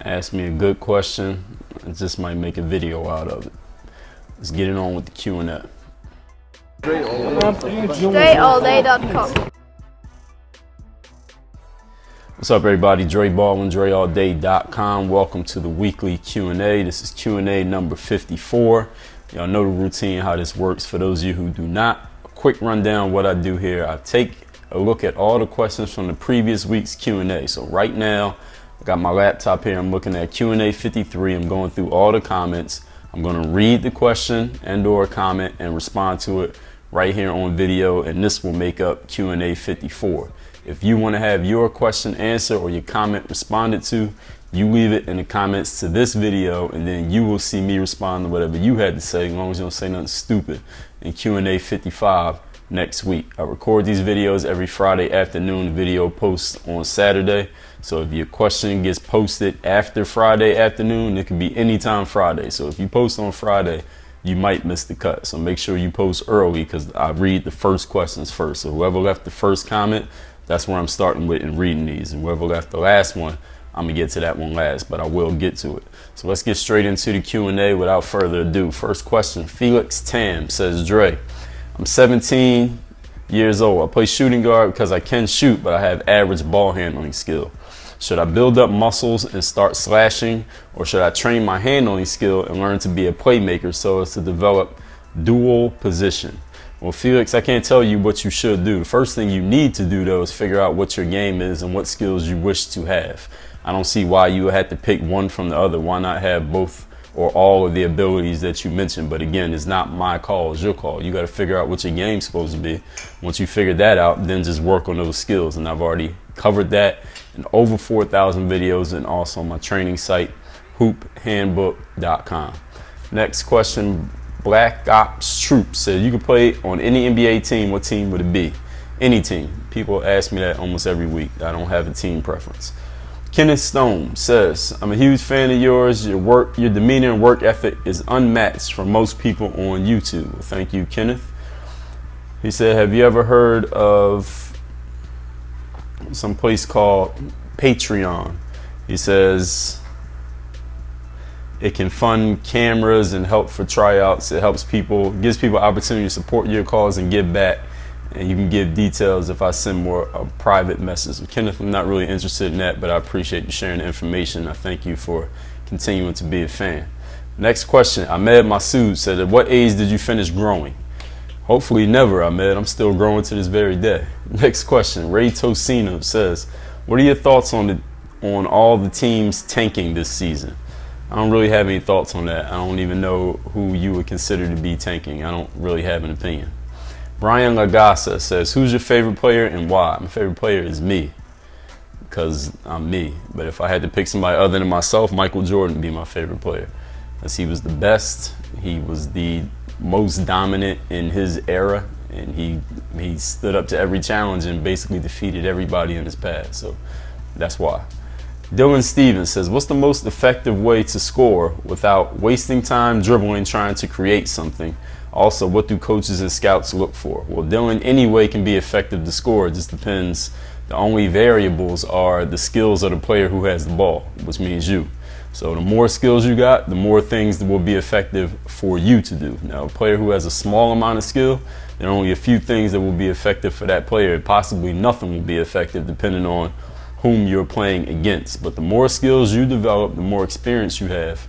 Ask me a good question. I just might make a video out of it. Let's get it on with the Q&A. DreAllDay.com. What's up, everybody? Dre Baldwin, DreAllDay.com. Welcome to the weekly Q&A. This is Q&A number 54. Y'all know the routine, how this works. For those of you who do not, a quick rundown of what I do here. I take a look at all the questions from the previous week's Q&A. So right now, I got my laptop here. I'm looking at Q&A 53. I'm going through all the comments. I'm going to read the question and or comment and respond to it right here on video, and this will make up Q&A 54. If you want to have your question answered or your comment responded to, you leave it in the comments to this video, and then you will see me respond to whatever you had to say, as long as you don't say nothing stupid, in Q&A 55 next week. I record these videos every Friday afternoon. The video posts on Saturday. So if your question gets posted after Friday afternoon, it could be anytime Friday. So if you post on Friday, you might miss the cut. So make sure you post early, because I read the first questions first. So whoever left the first comment, that's where I'm starting with and reading these. And whoever left the last one, I'm gonna get to that one last, but I will get to it. So let's get straight into the Q&A without further ado. First question, Felix Tam says, Dre, I'm 17 years old. I play shooting guard because I can shoot, but I have average ball handling skill. Should I build up muscles and start slashing, or should I train my handling skill and learn to be a playmaker so as to develop dual position? Well, Felix, I can't tell you what you should do. The first thing you need to do, though, is figure out what your game is and what skills you wish to have. I don't see why you had to pick one from the other. Why not have both or all of the abilities that you mentioned? But again, it's not my call, it's your call. You got to figure out what your game's supposed to be. Once you figure that out, then just work on those skills. And I've already covered that in over 4,000 videos, and also on my training site, hoophandbook.com. Next question, Black Ops Troop said, you could play on any NBA team, what team would it be? Any team. People ask me that almost every week. I don't have a team preference. Kenneth Stone says, I'm a huge fan of yours. Your demeanor and work ethic is unmatched for most people on YouTube. Well, thank you, Kenneth. He said, have you ever heard of some place called Patreon? He says, it can fund cameras and help for tryouts. It helps people, gives people opportunity to support your cause and give back. And you can give details if I send more a private message. Kenneth, I'm not really interested in that, but I appreciate you sharing the information. I thank you for continuing to be a fan. Next question, Ahmed Masood said, at what age did you finish growing? Hopefully never, Ahmed. I'm still growing to this very day. Next question, Ray Tosino says, what are your thoughts on all the teams tanking this season? I don't really have any thoughts on that. I don't even know who you would consider to be tanking. I don't really have an opinion. Brian Lagasa says, who's your favorite player and why? My favorite player is me, because I'm me. But if I had to pick somebody other than myself, Michael Jordan would be my favorite player, because he was the best. He was the most dominant in his era, and he stood up to every challenge and basically defeated everybody in his path. So that's why. Dylan Stevens says, what's the most effective way to score without wasting time dribbling trying to create something? Also, what do coaches and scouts look for? Well, Dylan, any way can be effective to score. It just depends. The only variables are the skills of the player who has the ball, which means you. So the more skills you got, the more things that will be effective for you to do. Now, a player who has a small amount of skill, there are only a few things that will be effective for that player. Possibly nothing will be effective depending on whom you're playing against. But the more skills you develop, the more experience you have,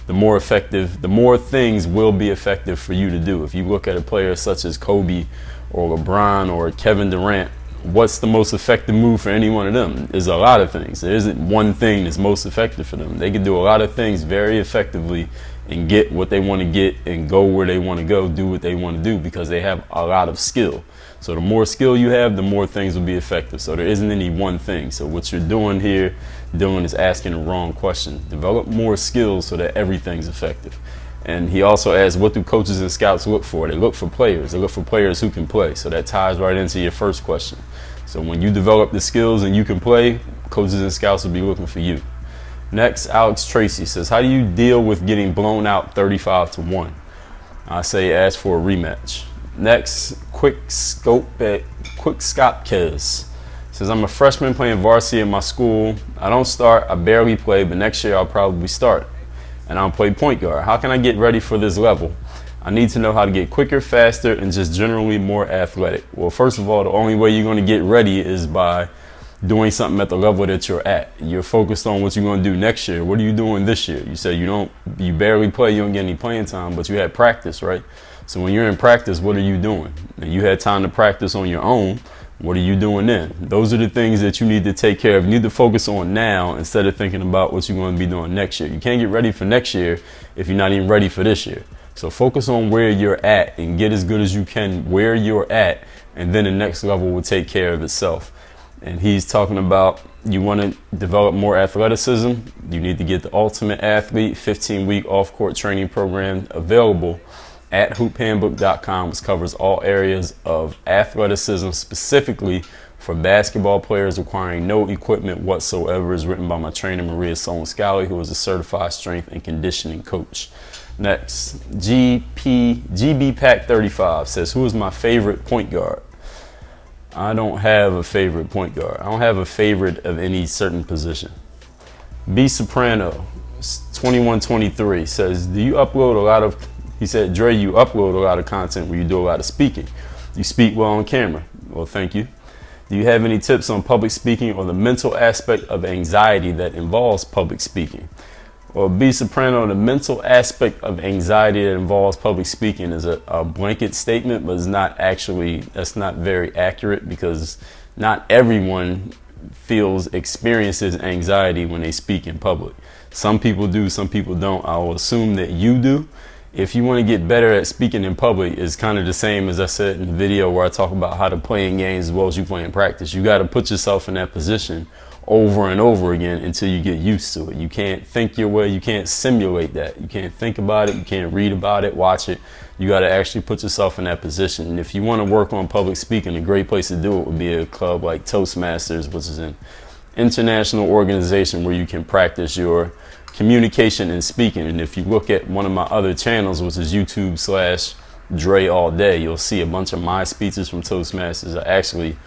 the more effective, the more things will be effective for you to do. If you look at a player such as Kobe or LeBron or Kevin Durant, what's the most effective move for any one of them? There's a lot of things. There isn't one thing that's most effective for them. They can do a lot of things very effectively and get what they want to get and go where they want to go, do what they want to do, because they have a lot of skill. So the more skill you have, the more things will be effective. So there isn't any one thing. So what you're doing here, Dylan, is asking the wrong question. Develop more skills so that everything's effective. And he also asks, what do coaches and scouts look for? They look for players. They look for players who can play. So that ties right into your first question. So when you develop the skills and you can play, coaches and scouts will be looking for you. Next, Alex Tracy says, how do you deal with getting blown out 35-1? I say ask for a rematch. Next, Quick Scopkez Says, I'm a freshman playing varsity in my school. I don't start, I barely play, but next year I'll probably start. And I'll play point guard. How can I get ready for this level? I need to know how to get quicker, faster, and just generally more athletic. Well, first of all, the only way you're going to get ready is by doing something at the level that you're at. You're focused on what you're going to do next year. What are you doing this year? You said you barely play, you don't get any playing time, but you had practice, right? So when you're in practice, what are you doing? And you had time to practice on your own. What are you doing then? Those are the things that you need to take care of. You need to focus on now instead of thinking about what you're going to be doing next year. You can't get ready for next year if you're not even ready for this year. So focus on where you're at and get as good as you can where you're at, and then the next level will take care of itself. And he's talking about you want to develop more athleticism. You need to get the Ultimate Athlete 15-week off-court training program available at hoophandbook.com, which covers all areas of athleticism, specifically for basketball players requiring no equipment whatsoever. Is written by my trainer, Maria Solon-Scally, who is a certified strength and conditioning coach. Next, GB Pack 35 says, who is my favorite point guard? I don't have a favorite point guard. I don't have a favorite of any certain position. B Soprano 2123 says, do you upload a lot of, he said, Dre, you upload a lot of content where you do a lot of speaking. You speak well on camera. Well, thank you. Do you have any tips on public speaking or the mental aspect of anxiety that involves public speaking? Well, B Soprano, the mental aspect of anxiety that involves public speaking is a blanket statement, but it's not actually, that's not very accurate, because not everyone experiences anxiety when they speak in public. Some people do, some people don't. I will assume that you do. If you want to get better at speaking in public, it's kind of the same as I said in the video where I talk about how to play in games as well as you play in practice. You got to put yourself in that position over and over again until you get used to it. You can't think your way, you can't simulate that. You can't think about it, you can't read about it, watch it. You got to actually put yourself in that position. And if you want to work on public speaking, a great place to do it would be a club like Toastmasters, which is an international organization where you can practice your communication and speaking. And if you look at one of my other channels, which is YouTube/Dre All Day, you'll see a bunch of my speeches from Toastmasters. I actually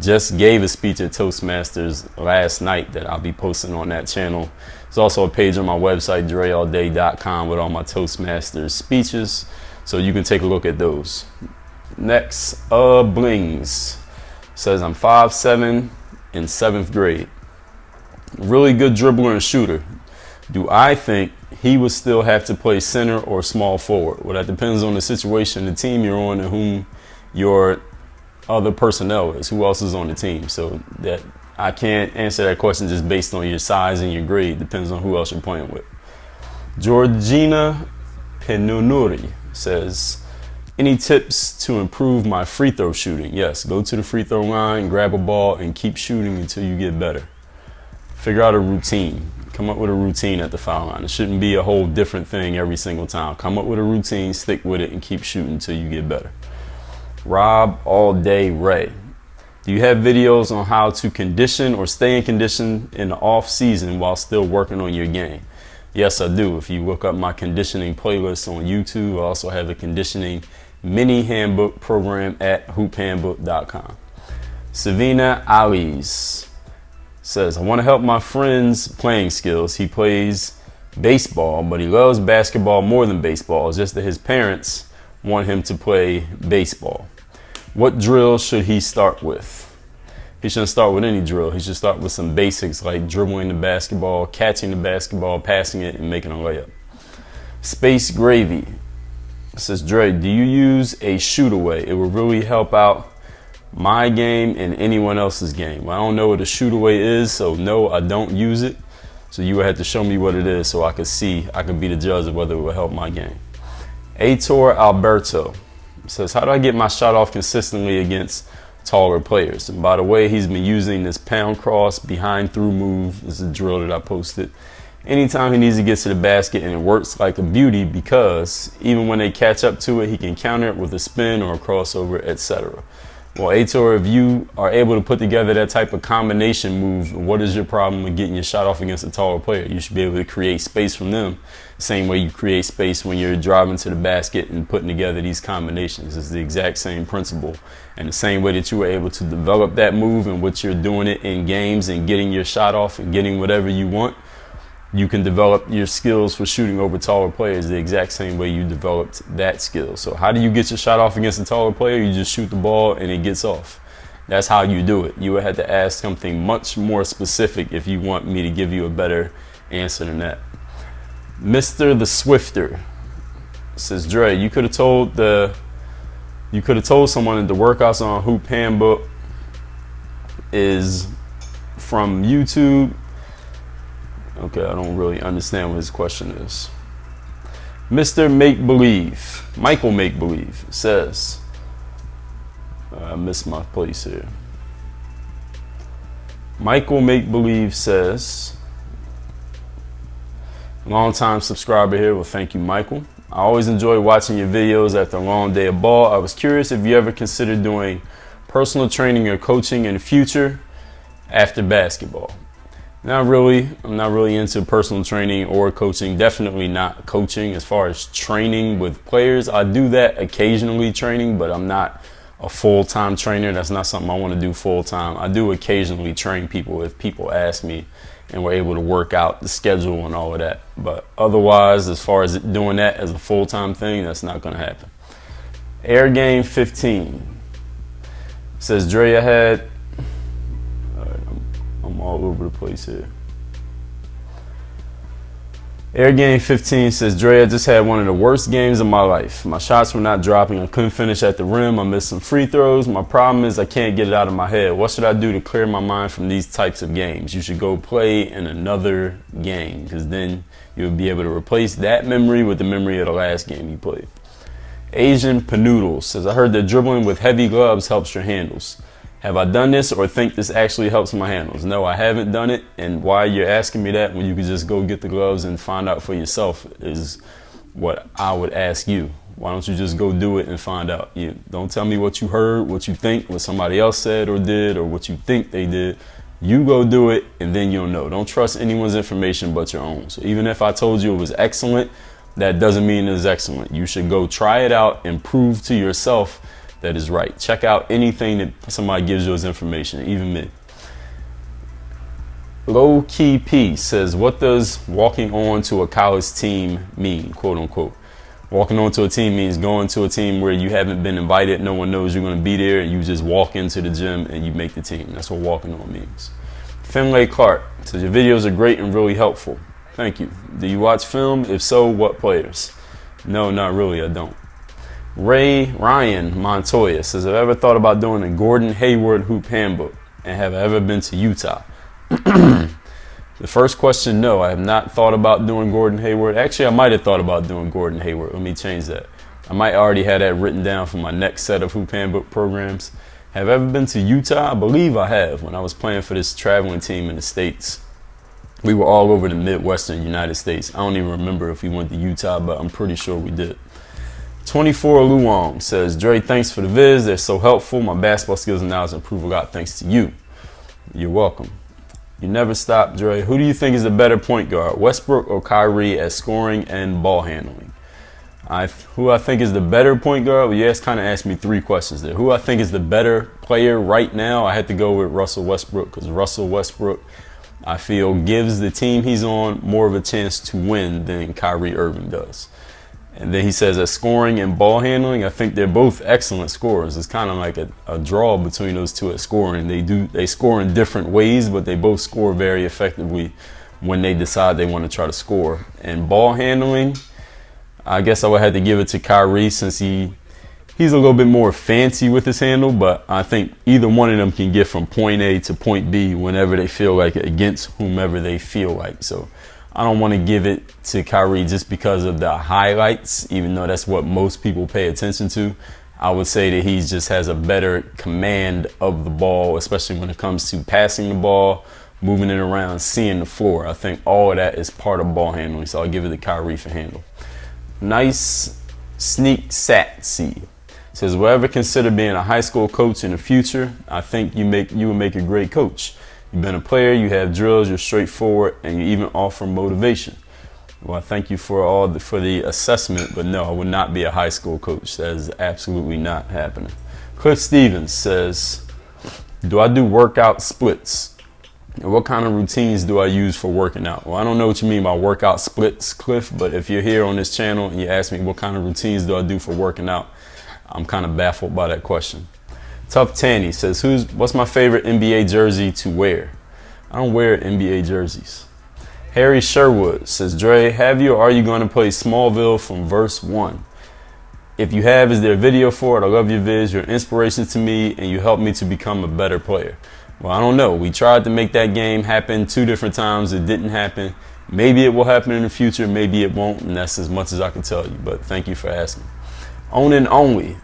just gave a speech at Toastmasters last night that I'll be posting on that channel. There's also a page on my website, dreallday.com, with all my Toastmasters speeches, so you can take a look at those. Next, Blings says, I'm 5'7" in 7th grade. Really good dribbler and shooter. Do I think he would still have to play center or small forward? Well, that depends on the situation, the team you're on, and whom your other personnel is, who else is on the team. So that I can't answer that question just based on your size and your grade. Depends on who else you're playing with. Georgina Penunuri says, any tips to improve my free throw shooting? Yes, go to the free throw line, grab a ball, and keep shooting until you get better. Figure out a routine. Come up with a routine at the foul line. It shouldn't be a whole different thing every single time. Come up with a routine, stick with it, and keep shooting until you get better. Rob All Day Ray, do you have videos on how to condition or stay in condition in the off season while still working on your game? Yes, I do. If you look up my conditioning playlist on YouTube, I also have a conditioning mini handbook program at hoophandbook.com. Savina Ali's says, I want to help my friend's playing skills. He plays baseball, but he loves basketball more than baseball. It's just that his parents want him to play baseball. What drill should he start with? He shouldn't start with any drill. He should start with some basics like dribbling the basketball, catching the basketball, passing it, and making a layup. Space Gravy says, Dre, do you use a shoot away? It will really help out my game and anyone else's game. Well, I don't know what a shoot away is, so no, I don't use it. So you would have to show me what it is so I could be the judge of whether it will help my game. Aitor Alberto says, how do I get my shot off consistently against taller players? And by the way, he's been using this pound cross behind through move. This is a drill that I posted. Anytime he needs to get to the basket, and it works like a beauty because even when they catch up to it, he can counter it with a spin or a crossover, etc. Well, Aitor, if you are able to put together that type of combination move, what is your problem with getting your shot off against a taller player? You should be able to create space from them, same way you create space when you're driving to the basket and putting together these combinations. It's the exact same principle. And the same way that you were able to develop that move and what you're doing it in games and getting your shot off and getting whatever you want, you can develop your skills for shooting over taller players the exact same way you developed that skill. So how do you get your shot off against a taller player? You just shoot the ball and it gets off. That's how you do it. You would have to ask something much more specific if you want me to give you a better answer than that. Mr. the Swifter says, Dre, you could have told someone that the workouts on Hoop Handbook is from YouTube. Okay, I don't really understand what his question is. Mr. Michael Make Believe says, I missed my place here. Michael Make Believe says, long-time subscriber here. Well, thank you, Michael. I always enjoy watching your videos after a long day of ball. I was curious if you ever considered doing personal training or coaching in the future after basketball. Not really. I'm not really into personal training or coaching. Definitely not coaching. As far as training with players, I do that occasionally, training, but I'm not a full-time trainer. That's not something I want to do full-time. I do occasionally train people if people ask me and we're able to work out the schedule and all of that. But otherwise, as far as doing that as a full-time thing, that's not going to happen. Air Game 15 says, Dre, I'm all over the place here. Air Game 15 says, Dre, I just had one of the worst games of my life. My shots were not dropping. I couldn't finish at the rim. I missed some free throws. My problem is I can't get it out of my head. What should I do to clear my mind from these types of games? You should go play in another game, because then you'll be able to replace that memory with the memory of the last game you played. Asian Panoodle says, I heard that dribbling with heavy gloves helps your handles. Have I done this or think this actually helps my handles? No, I haven't done it. And why you're asking me that when you could just go get the gloves and find out for yourself is what I would ask you. Why don't you just go do it and find out? You don't tell me what you heard, what you think, what somebody else said or did, or what you think they did. You go do it and then you'll know. Don't trust anyone's information but your own. So even if I told you it was excellent, that doesn't mean it's excellent. You should go try it out and prove to yourself that is right. Check out anything that somebody gives you as information, even me. Low Key P says, what does walking on to a college team mean, quote unquote? Walking on to a team means going to a team where you haven't been invited, no one knows you're going to be there, and you just walk into the gym and you make the team. That's what walking on means. Finlay Clark says, your videos are great and really helpful. Thank you. Do you watch film? If so, what players? No, not really, I don't. Ryan Montoya says, have I ever thought about doing a Gordon Hayward Hoop Handbook? And have I ever been to Utah? The first question, no, I have not thought about doing Gordon Hayward. Actually, I might have thought about doing Gordon Hayward. Let me change that. I might already have that written down for my next set of Hoop Handbook programs. Have I ever been to Utah? I believe I have. When I was playing for this traveling team in the States, we were all over the Midwestern United States. I don't even remember if we went to Utah, but I'm pretty sure we did. 24 Luong says, Dre, thanks for the vids. They're so helpful. My basketball skills and knowledge improve a lot thanks to you. You're welcome. You never stop, Dre. Who do you think is the better point guard, Westbrook or Kyrie at scoring and ball handling? Who I think is the better point guard? Well, you kind of asked me three questions there. Who I think is the better player right now? I had to go with Russell Westbrook, because Russell Westbrook, I feel, gives the team he's on more of a chance to win than Kyrie Irving does. And then he says at scoring and ball handling, I think they're both excellent scorers. It's kind of like a draw between those two at scoring. They score in different ways, but they both score very effectively when they decide they want to try to score. And ball handling, I guess I would have to give it to Kyrie, since he's a little bit more fancy with his handle, but I think either one of them can get from point A to point B whenever they feel like it, against whomever they feel like. So I don't want to give it to Kyrie just because of the highlights, even though that's what most people pay attention to. I would say that he just has a better command of the ball, especially when it comes to passing the ball, moving it around, seeing the floor. I think all of that is part of ball handling, so I'll give it to Kyrie for handle. Nice Sneak Satsy It says, will ever consider being a high school coach in the future? I think you would make a great coach. You've been a player, you have drills, you're straightforward, and you even offer motivation. Well, I thank you for the assessment, but no, I would not be a high school coach. That is absolutely not happening. Cliff Stevens says, do I do workout splits? And what kind of routines do I use for working out? Well, I don't know what you mean by workout splits, Cliff, but if you're here on this channel and you ask me what kind of routines do I do for working out, I'm kind of baffled by that question. Tough Tanny says, what's my favorite NBA jersey to wear? I don't wear NBA jerseys. Harry Sherwood says, Dre, have you or are you going to play Smallville from verse 1? If you have, is there a video for it? I love your vids. You're an inspiration to me and you helped me to become a better player. Well, I don't know. We tried to make that game happen 2 different times. It didn't happen. Maybe it will happen in the future. Maybe it won't. And that's as much as I can tell you. But thank you for asking. On and only.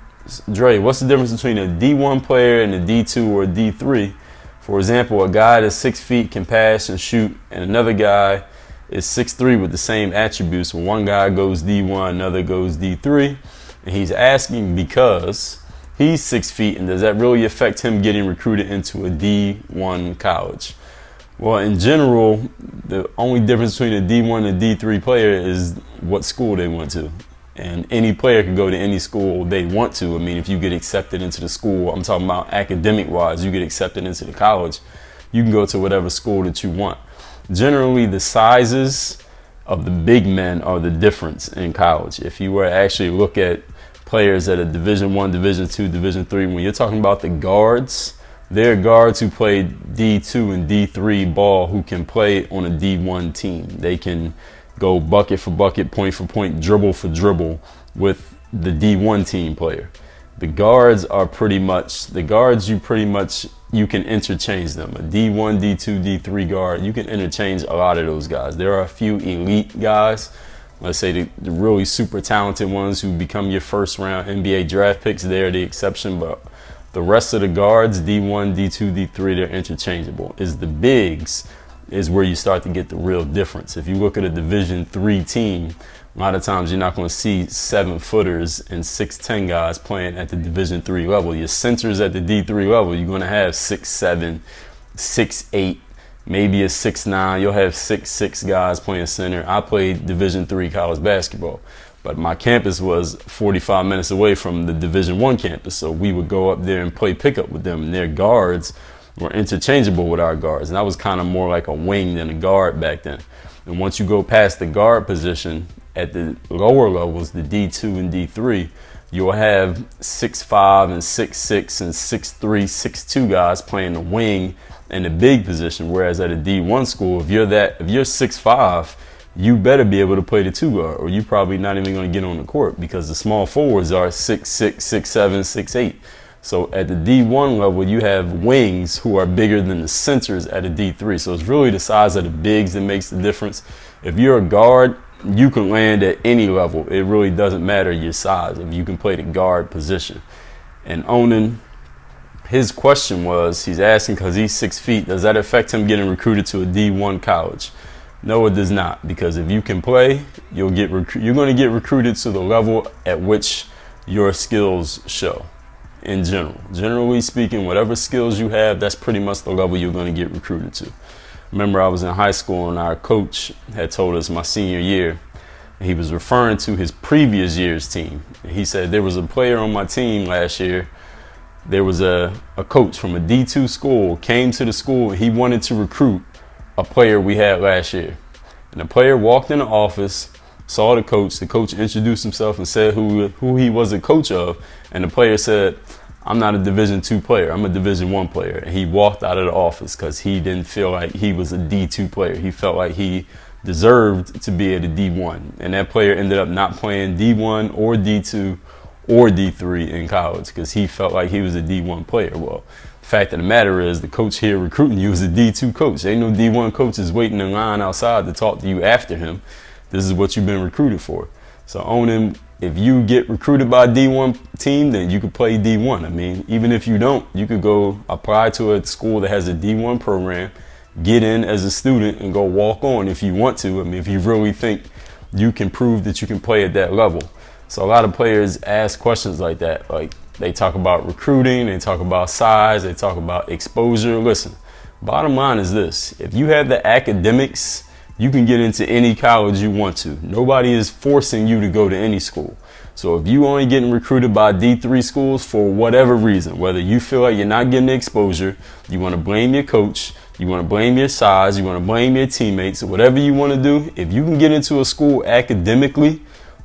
Dre, what's the difference between a D1 player and a D2 or a D3? For example, a guy that's 6 feet can pass and shoot, and another guy is 6'3" with the same attributes. Well, one guy goes D1, another goes D3. And he's asking because he's 6 feet, and does that really affect him getting recruited into a D1 college? Well, in general, the only difference between a D1 and a D3 player is what school they went to. And any player can go to any school they want to. I mean, if you get accepted into the school, I'm talking about academic-wise, you get accepted into the college, you can go to whatever school that you want. Generally, the sizes of the big men are the difference in college. If you were to actually look at players at a Division I, Division II, Division III, when you're talking about the guards, there are guards who play D2 and D3 ball who can play on a D1 team. They can go bucket for bucket, point for point, dribble for dribble with the D1 team player. The guards are you can interchange them. A D1, D2, D3 guard, you can interchange a lot of those guys. There are a few elite guys, let's say the really super talented ones who become your first round NBA draft picks. They're the exception, but the rest of the guards, D1, D2, D3, they're interchangeable. Is the bigs is where you start to get the real difference. If you look at a Division III team, a lot of times you're not going to see 7-footers and 6'10" guys playing at the Division III level. Your centers at the D3 level, you're going to have 6'7", 6'8", maybe a 6'9". You'll have 6'6" guys playing center. I played Division III college basketball, but my campus was 45 minutes away from the Division I campus, so we would go up there and play pickup with them, and their guards were interchangeable with our guards. And I was kind of more like a wing than a guard back then. And once you go past the guard position at the lower levels, the D2 and D3, you'll have 6'5" and 6'6" and 6'3", 6'2" guys playing the wing and the big position. Whereas at a D1 school, if you're 6'5", you better be able to play the 2 guard, or you're probably not even going to get on the court because the small forwards are 6'6", 6'7", 6'8". So at the D1 level, you have wings who are bigger than the centers at a D3. So it's really the size of the bigs that makes the difference. If you're a guard, you can land at any level. It really doesn't matter your size if you can play the guard position. And Onan, his question was, he's asking because he's 6 feet, does that affect him getting recruited to a D1 college? No, it does not, because if you can play, you're going to get recruited to the level at which your skills show. In generally speaking, whatever skills you have, that's pretty much the level you're going to get recruited to. Remember, I was in high school and our coach had told us my senior year, he was referring to his previous year's team. He said there was a player on my team last year. There was a coach from a D2 school came to the school and he wanted to recruit a player we had last year. And the player walked in the office, saw the coach introduced himself and said who he was a coach of, and the player said, I'm not a Division II player, I'm a Division I player. And he walked out of the office because he didn't feel like he was a D2 player. He felt like he deserved to be at a D1. And that player ended up not playing D1 or D2 or D3 in college because he felt like he was a D1 player. Well, the fact of the matter is the coach here recruiting you is a D2 coach. Ain't no D1 coaches waiting in line outside to talk to you after him. This is what you've been recruited for. So Onan, if you get recruited by a D1 team, then you could play D1. I mean, even if you don't, you could go apply to a school that has a D1 program, get in as a student and go walk on if you want to. I mean, if you really think you can prove that you can play at that level. So a lot of players ask questions like that. Like, they talk about recruiting, they talk about size, they talk about exposure. Listen, bottom line is this. If you have the academics, you can get into any college you want to. Nobody is forcing you to go to any school. So if you only getting recruited by D3 schools for whatever reason, whether you feel like you're not getting the exposure, you want to blame your coach, you want to blame your size, you want to blame your teammates, whatever you want to do, if you can get into a school academically,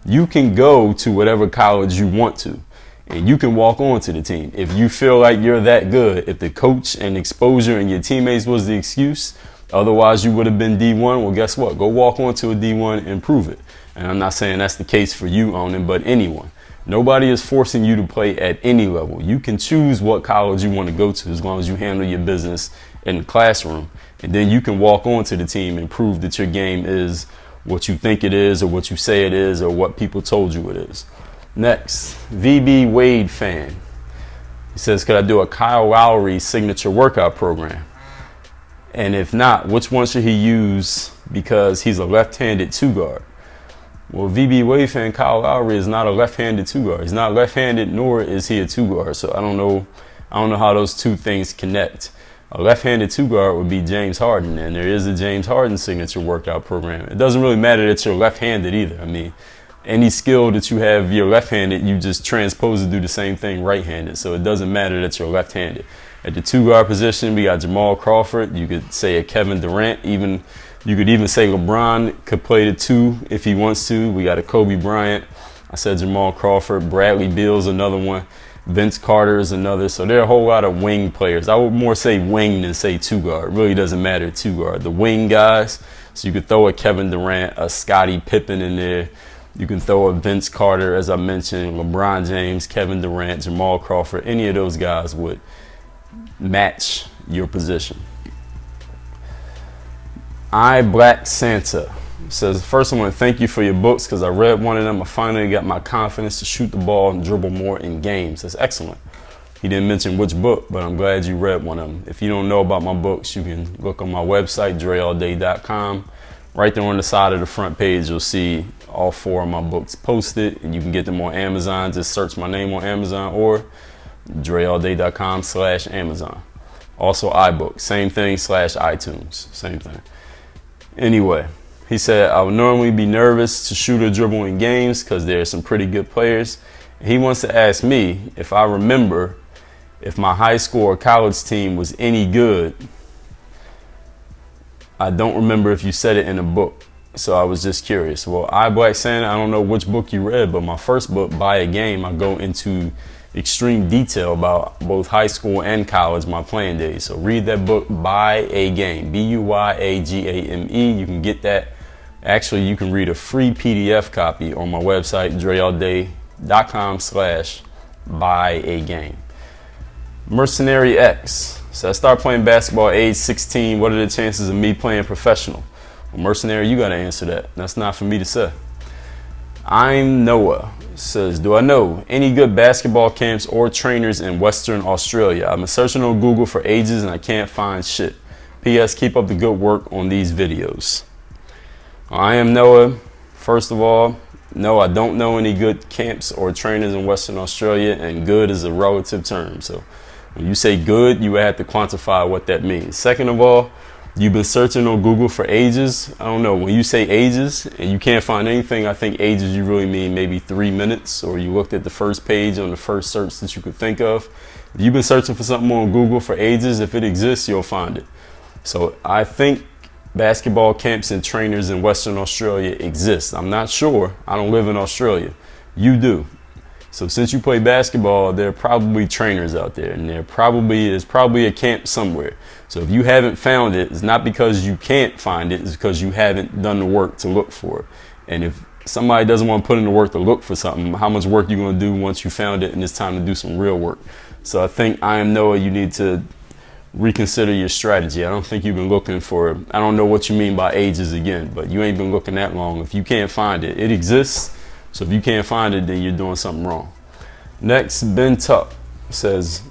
you can go to whatever college you want to, and you can walk on to the team. If you feel like you're that good, if the coach and exposure and your teammates was the excuse, otherwise you would have been D1, well, guess what? Go walk on to a D1 and prove it. And I'm not saying that's the case for you, Onan, but anyone. Nobody is forcing you to play at any level. You can choose what college you want to go to as long as you handle your business in the classroom. And then you can walk on to the team and prove that your game is what you think it is, or what you say it is, or what people told you it is. Next, VB Wade fan. He says, could I do a Kyle Lowry signature workout program? And if not, which one should he use because he's a left-handed two-guard? Well, VB Wade fan, Kyle Lowry is not a left-handed two-guard. He's not left-handed, nor is he a two-guard. So I don't know how those two things connect. A left-handed two-guard would be James Harden, and there is a James Harden signature workout program. It doesn't really matter that you're left-handed either. I mean, any skill that you have, you're left-handed, you just transpose to do the same thing right-handed. So it doesn't matter that you're left-handed. At the two-guard position, we got Jamal Crawford. You could say a Kevin Durant. You could even say LeBron could play the two if he wants to. We got a Kobe Bryant. I said Jamal Crawford. Bradley Beal's another one. Vince Carter is another. So there are a whole lot of wing players. I would more say wing than say two-guard. It really doesn't matter two-guard. The wing guys, so you could throw a Kevin Durant, a Scottie Pippen in there. You can throw a Vince Carter, as I mentioned, LeBron James, Kevin Durant, Jamal Crawford. Any of those guys would match your position. Black Santa says, first I want to thank you for your books because I read one of them. I finally got my confidence to shoot the ball and dribble more in games. That's excellent. He didn't mention which book, but I'm glad you read one of them. If you don't know about my books, you can look on my website, dreallday.com. Right there on the side of the front page, you'll see all 4 of my books posted, and you can get them on Amazon. Just search my name on Amazon or dreallday.com/Amazon. Also iBook, same thing, /iTunes, same thing. Anyway, he said, I would normally be nervous to shoot or dribble in games because there are some pretty good players. He wants to ask me if I remember if my high school or college team was any good. I don't remember if you said it in a book, so I was just curious. Well, Black Santa, I don't know which book you read, but my first book, Buy a Game, I go into extreme detail about both high school and college, my playing days. So read that book, Buy a Game, BUYAGAME. You can get that. Actually, you can read a free PDF copy on my website, dreallday.com/buyagame. Mercenary X. So I started playing basketball at age 16. What are the chances of me playing professional? Well, Mercenary, you got to answer that. That's not for me to say. I'm Noah. Says, do I know any good basketball camps or trainers in Western Australia? I've been searching on Google for ages and I can't find shit. P.S. Keep up the good work on these videos. I am Noah. First of all, no, I don't know any good camps or trainers in Western Australia, and good is a relative term. So when you say good, you have to quantify what that means. Second of all, you've been searching on Google for ages. I don't know. When you say ages and you can't find anything, I think ages you really mean maybe 3 minutes, or you looked at the first page on the first search that you could think of. If you've been searching for something on Google for ages, if it exists, you'll find it. So I think basketball camps and trainers in Western Australia exist. I'm not sure. I don't live in Australia. You do. So since you play basketball, there are probably trainers out there, and there's probably a camp somewhere. So if you haven't found it, it's not because you can't find it, it's because you haven't done the work to look for it. And if somebody doesn't want to put in the work to look for something, how much work are you going to do once you found it and it's time to do some real work? So I think I am Noah, you need to reconsider your strategy. I don't think you've been looking for, I don't know what you mean by ages again, but you ain't been looking that long. If you can't find it, it exists. So if you can't find it, then you're doing something wrong. Next, Ben Tuck says,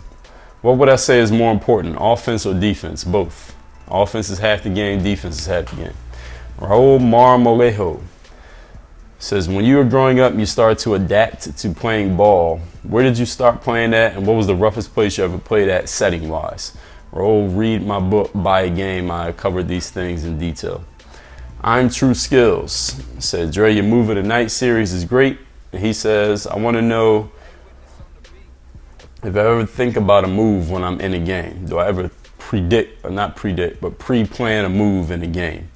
what would I say is more important, offense or defense? Both. Offense is half the game, defense is half the game. Raul Marmolejo Says, when you were growing up, you started to adapt to playing ball. Where did you start playing at, and what was the roughest place you ever played at setting-wise? Roll, read my book, buy a game. I covered these things in detail. I'm True Skills. Said, Dre, your Move of the Night series is great. And he says, I want to know if I ever think about a move when I'm in a game. Do I ever pre-plan a move in a game?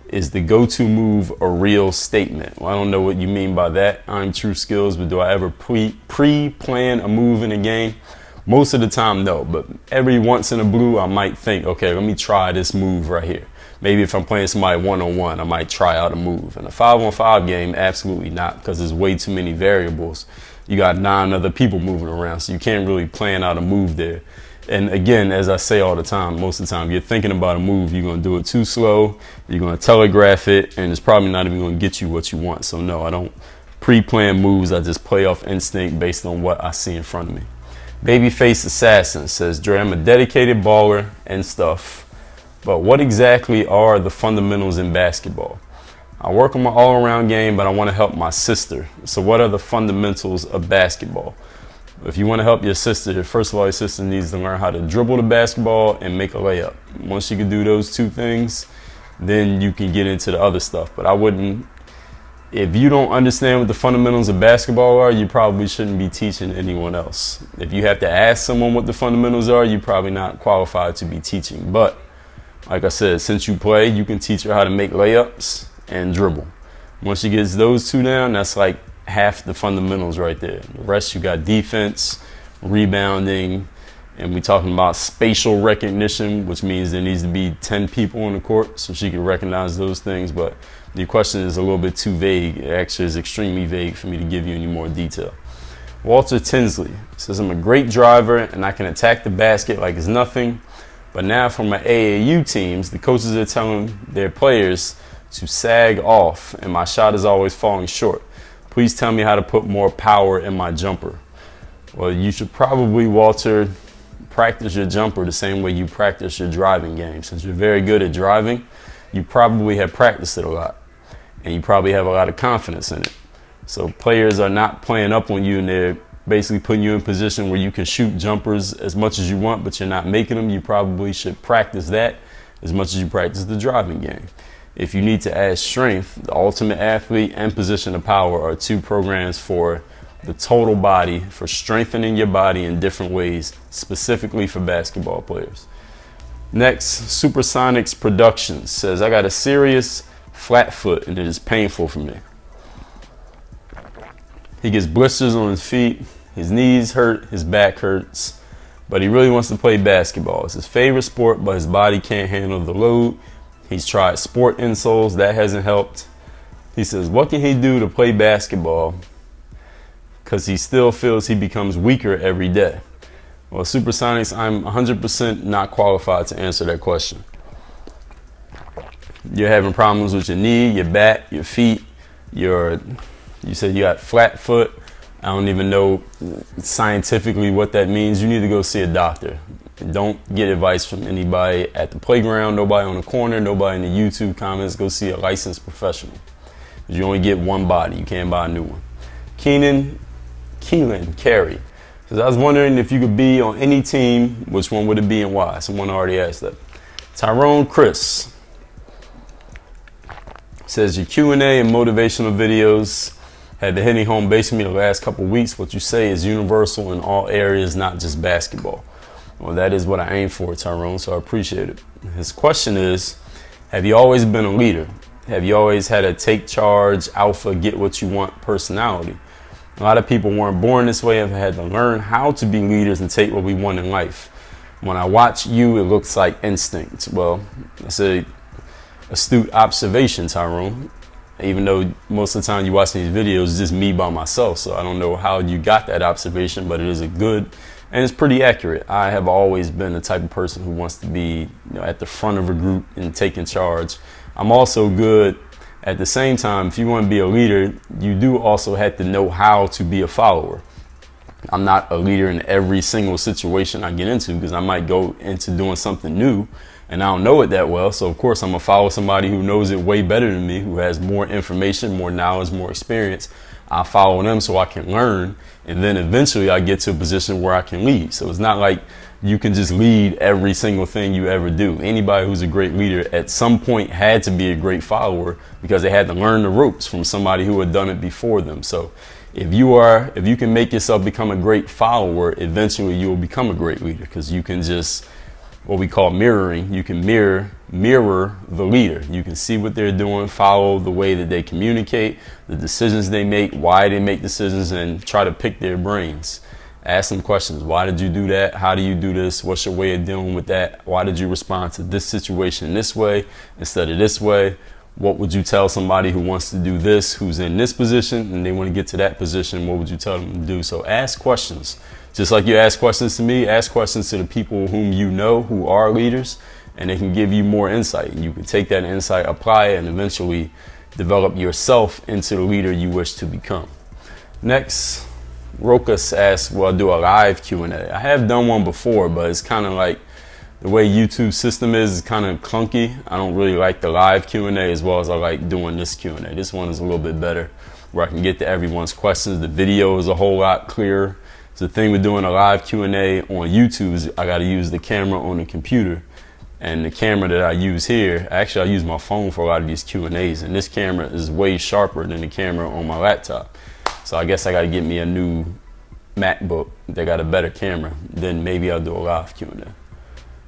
Is the go-to move a real statement? Well, I don't know what you mean by that. I'm True Skills, but do I ever pre-plan a move in a game? Most of the time, no, but every once in a blue, I might think, okay, let me try this move right here. Maybe if I'm playing somebody one-on-one, I might try out a move. In a 5-on-5 game, absolutely not, because there's way too many variables. You got 9 other people moving around, so you can't really plan out a move there. And again, as I say all the time, most of the time, you're thinking about a move, you're going to do it too slow, you're going to telegraph it, and it's probably not even going to get you what you want. So no, I don't pre-plan moves. I just play off instinct based on what I see in front of me. Babyface Assassin says, Dre, I'm a dedicated baller and stuff, but what exactly are the fundamentals in basketball? I work on my all-around game, but I want to help my sister. So what are the fundamentals of basketball? If you want to help your sister, first of all, your sister needs to learn how to dribble the basketball and make a layup. Once you can do those 2 things, then you can get into the other stuff. But I wouldn't, if you don't understand what the fundamentals of basketball are, you probably shouldn't be teaching anyone else. If you have to ask someone what the fundamentals are, you're probably not qualified to be teaching. But like I said, since you play, you can teach her how to make layups and dribble. Once she gets those 2 down, that's like half the fundamentals right there. The rest, you got defense, rebounding, and we're talking about spatial recognition, which means there needs to be 10 people on the court so she can recognize those things. But your question is a little bit too vague. It actually is extremely vague for me to give you any more detail. Walter Tinsley says, I'm a great driver and I can attack the basket like it's nothing. But now for my AAU teams, the coaches are telling their players to sag off and my shot is always falling short. Please tell me how to put more power in my jumper. Well, you should probably, Walter, practice your jumper the same way you practice your driving game. Since you're very good at driving, you probably have practiced it a lot. And you probably have a lot of confidence in it. So players are not playing up on you and they're basically putting you in a position where you can shoot jumpers as much as you want, but you're not making them. You probably should practice that as much as you practice the driving game. If you need to add strength, the Ultimate Athlete and Position of Power are 2 programs for the total body, for strengthening your body in different ways, specifically for basketball players. Next, Supersonics Productions says, I got a serious flat foot and it is painful for me. He gets blisters on his feet, his knees hurt, his back hurts, but he really wants to play basketball. It's his favorite sport, but his body can't handle the load. He's tried sport insoles, that hasn't helped. He says, what can he do to play basketball? Because he still feels he becomes weaker every day. Well, Supersonics, I'm 100% not qualified to answer that question. You're having problems with your knee, your back, your feet, you said you got flat foot. I don't even know scientifically what that means. You need to go see a doctor. Don't get advice from anybody at the playground, nobody on the corner, nobody in the YouTube comments. Go see a licensed professional. You only get one body. You can't buy a new one. Keelan Carey says, I was wondering if you could be on any team, which one would it be and why? Someone already asked that. Tyrone Chris says, your Q&A and motivational videos had been hitting home base with me the last couple of weeks. What you say is universal in all areas, not just basketball. Well, that is what I aim for, Tyrone, so I appreciate it. His question is, have you always been a leader? Have you always had a take charge, alpha, get what you want personality? A lot of people weren't born this way and have had to learn how to be leaders and take what we want in life. When I watch you, it looks like instinct. Well, that's an astute observation, Tyrone. Even though most of the time you watch these videos, it's just me by myself. So I don't know how you got that observation, but it is a good and it's pretty accurate. I have always been the type of person who wants to be, at the front of a group and taking charge. I'm also good at the same time. If you want to be a leader, you do also have to know how to be a follower. I'm not a leader in every single situation I get into because I might go into doing something new and I don't know it that well. So of course I'm gonna follow somebody who knows it way better than me, who has more information, more knowledge, more experience. I'll follow them so I can learn, and then eventually I get to a position where I can lead. So it's not like you can just lead every single thing you ever do. Anybody who's a great leader at some point had to be a great follower because they had to learn the ropes from somebody who had done it before them. So if you can make yourself become a great follower, eventually you will become a great leader, because you can just, what we call mirroring, you can mirror the leader. You can see what they're doing, follow the way that they communicate, the decisions they make, why they make decisions, and try to pick their brains. Ask them questions. Why did you do that? How do you do this? What's your way of dealing with that? Why did you respond to this situation this way instead of this way? What would you tell somebody who wants to do this, who's in this position, and they want to get to that position? What would you tell them to do? So ask questions. Just like you ask questions to me, ask questions to the people whom you know who are leaders, and they can give you more insight. You can take that insight, apply it, and eventually develop yourself into the leader you wish to become. Next, Rokas asks, will I do a live Q&A? I have done one before, but it's kind of like the way YouTube system is kind of clunky. I don't really like the live Q&A as well as I like doing this Q&A. This one is a little bit better, where I can get to everyone's questions. The video is a whole lot clearer. So the thing with doing a live Q&A on YouTube is I got to use the camera on the computer. And the camera that I use here, actually I use my phone for a lot of these Q&As, and this camera is way sharper than the camera on my laptop. So I guess I got to get me a new MacBook that got a better camera. Then maybe I'll do a live Q&A.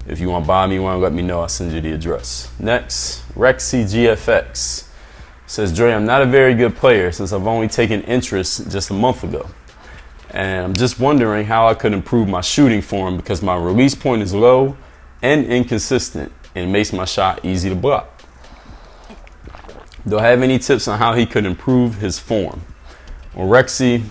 If you want to buy me one, let me know. I'll send you the address. Next, Rexy GFX says, Dre, I'm not a very good player since I've only taken interest just a month ago. And I'm just wondering how I could improve my shooting form because my release point is low and inconsistent, and it makes my shot easy to block. Do I have any tips on how he could improve his form? Well, Rexy,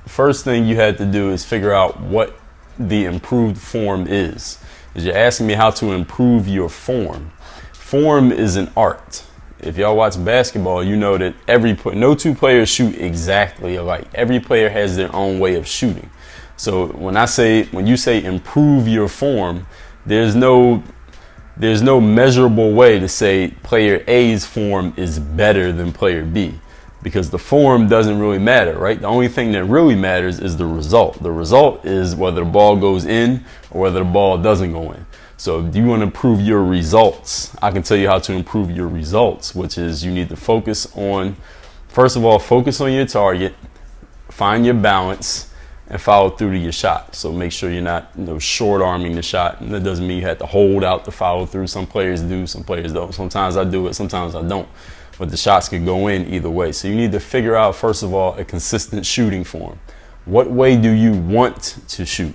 first thing you had to do is figure out what the improved form is. Because you're asking me how to improve your form. Form is an art. If y'all watch basketball, you know that no two players shoot exactly alike. Every player has their own way of shooting. So when you say improve your form, there's no measurable way to say player A's form is better than player B, because the form doesn't really matter, right? The only thing that really matters is the result. The result is whether the ball goes in or whether the ball doesn't go in. So if you want to improve your results, I can tell you how to improve your results, which is you need to focus on, first of all, focus on your target, find your balance, and follow through to your shot. So make sure you're not short arming the shot. And that doesn't mean you have to hold out to follow through. Some players do, some players don't. Sometimes I do it, sometimes I don't. But the shots could go in either way. So you need to figure out, first of all, a consistent shooting form. What way do you want to shoot?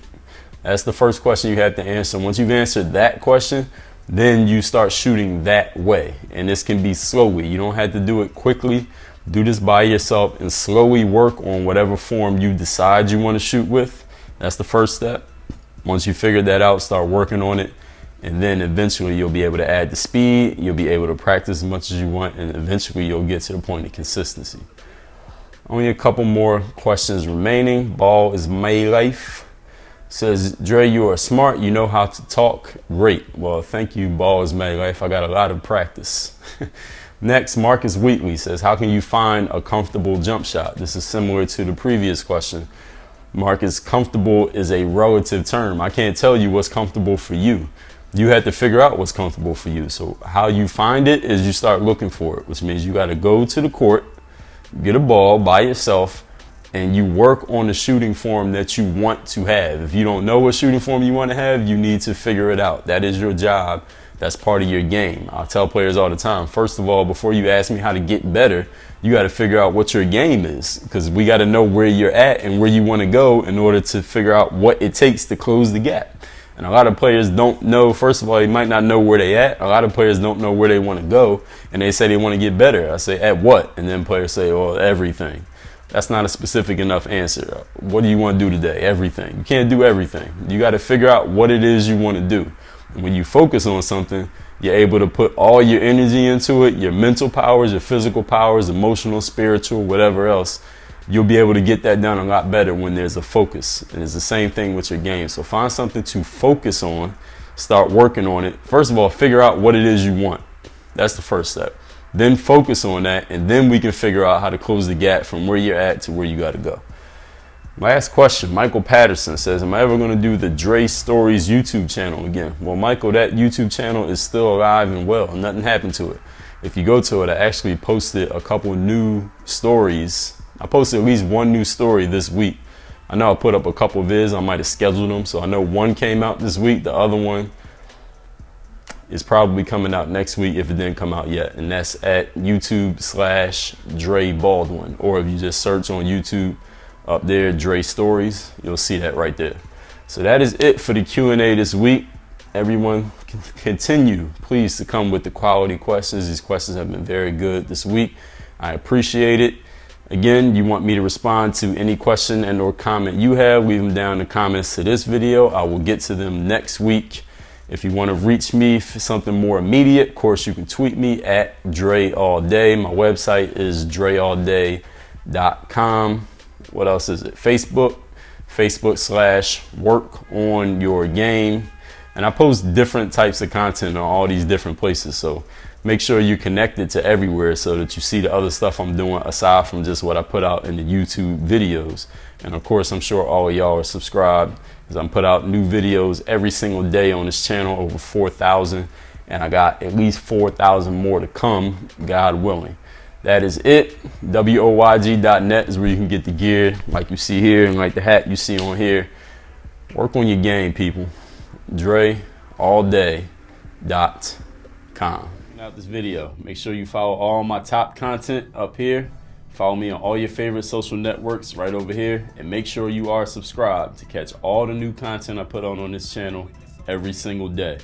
That's the first question you have to answer. Once you've answered that question, then you start shooting that way. And this can be slowly. You don't have to do it quickly. Do this by yourself and slowly work on whatever form you decide you want to shoot with. That's the first step. Once you figure that out, start working on it. And then eventually you'll be able to add the speed. You'll be able to practice as much as you want. And eventually you'll get to the point of consistency. Only a couple more questions remaining. Ball is my life. Says, Dre, you are smart. You know how to talk. Great. Well, thank you, Ball is my life. I got a lot of practice. Next, Marcus Wheatley says, how can you find a comfortable jump shot? This is similar to the previous question. Marcus, comfortable is a relative term. I can't tell you what's comfortable for you. You have to figure out what's comfortable for you. So how you find it is you start looking for it, which means you got to go to the court, get a ball by yourself, and you work on the shooting form that you want to have. If you don't know what shooting form you want to have, you need to figure it out. That is your job. That's part of your game. I tell players all the time, first of all, before you ask me how to get better, you got to figure out what your game is, because we got to know where you're at and where you want to go in order to figure out what it takes to close the gap. And a lot of players don't know, first of all, they might not know where they at. A lot of players don't know where they want to go, and they say they want to get better. I say, at what? And then players say, well, everything. That's not a specific enough answer. What do you want to do today? Everything. You can't do everything. You got to figure out what it is you want to do. And when you focus on something, you're able to put all your energy into it, your mental powers, your physical powers, emotional, spiritual, whatever else. You'll be able to get that done a lot better when there's a focus. And it's the same thing with your game. So find something to focus on start working on it. First of all, figure out what it is you want. That's the first step. Then focus on that, and then we can figure out how to close the gap from where you're at to where you got to go. Last question, Michael Patterson says, am I ever going to do the Dre Stories YouTube channel again? Well, Michael, that YouTube channel is still alive and well. Nothing happened to it. If you go to it, I actually posted a couple new stories. I posted at least one new story this week. I know I put up a couple vids. I might have scheduled them. So I know one came out this week. The other one is probably coming out next week if it didn't come out yet. And that's at YouTube/Dre Baldwin. Or if you just search on YouTube up there, Dre Stories, you'll see that right there. So that is it for the Q&A this week. Everyone continue, please, to come with the quality questions. These questions have been very good this week. I appreciate it. Again, you want me to respond to any question and or comment you have, leave them down in the comments to this video. I will get to them next week. If you want to reach me for something more immediate, of course, you can tweet me at Dre All Day. My website is dreallday.com. What else is it? Facebook/work on your game. And I post different types of content on all these different places. So make sure you're connected to everywhere so that you see the other stuff I'm doing aside from just what I put out in the YouTube videos. And of course, I'm sure all of y'all are subscribed, because I'm put out new videos every single day on this channel, over 4,000. And I got at least 4,000 more to come, God willing. That is it. WOYG.net is where you can get the gear like you see here and like the hat you see on here. Work on your game, people. DreAllDay.com. Out this video, make sure you follow all my top content up here. Follow me on all your favorite social networks right over here, and make sure you are subscribed to catch all the new content I put on this channel every single day.